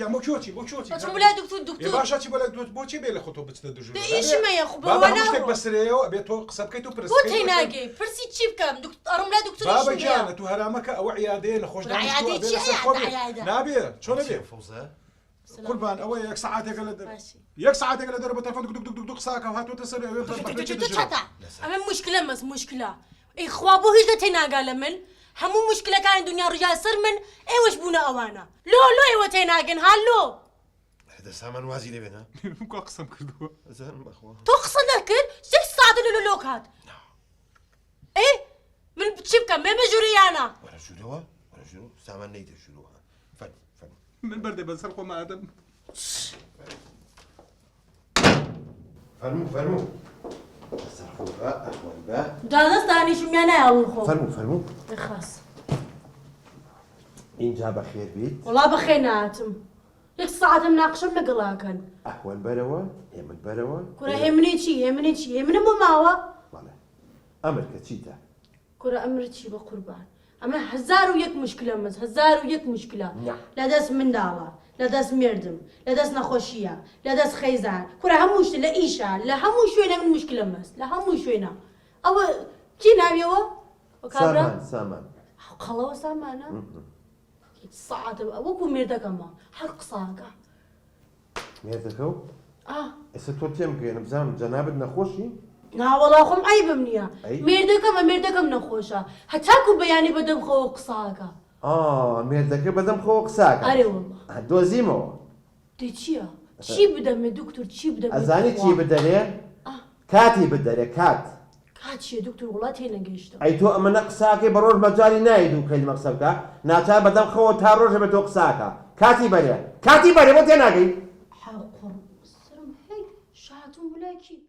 يا موكوتي أتم لا دكتور باشا تي ولا بوتي بيل خطو بتدجو إيش ما يا خو بابا مشتك بس ريو بيتو قصبكيتو برس بوتي ناقي برسي تشيب كم دكتور أرم لا دكتور بابا جانا تو هرامك أو عيادين خوش دام عيادة نابي شو نبي فوزة كل بان أوي يك ساعات يك ساعات يقل درب تلفون دق دق دق دق ساكا وهاتو تسر أما مشكلة مس مشكلة إخوابو هيدا تناقا لمن همو مشكلة كان دنيا رجال صر من إيوش بونا أوانا لو إيوه تناقن هالو هذا سامان وازي لي بينا ممكن أقسم كردوا زين أخوة تقصد لكن 6 ساعات لولوك هات إيه من بتشبكة ما مجريانا ولا شنو سامان نيته شنوها فن من برد بنسرقوا ما آدم فرمو استغفر أخوان با جالس تاني شو ميانا يا أولخو فرمو خلاص إن جاب خير بيت والله بخيناتم لك ساعات مناقشة مقلاكن أحوال بروا يمن بروا كرة همني مو ماوا والله أمريكا تشيتا كرة أمرتي بقربان أما هزار وياك مشكلة مز هزار وياك مشكلة نعم. لا داس من دالا لا داس مردم لا داس نخوشية لا داس خيزان كرة هموش لا إيشا لا هموش شوينا من مشكلة مز لا هموش شوينا أو كينا بيوا وكابرا سامان خلاص سامانا صعد وكو ميردا كما حق صاقة ميردكو استوتيم كي نبزام جناب نخوشي نا والله خم عيب منيا أي؟ ميردا كم نخوشة هتاكو بياني بدم خو قصاقة ميردك بدم خوك ساكا أري والله دوزيمو تيشيا تشي بدم دكتور تشي بدم أزاني تشي بدري كاتي بدري كات هاتشي دكتور والله تينا قشتا أي تو أما نقصاكي بروج مجالي نايدو كلمة قصبكا ناتا بدم خو تاروج بدو قصاكا كاتي بري بو تيناقي حقر سرم هي شاتم ولاكي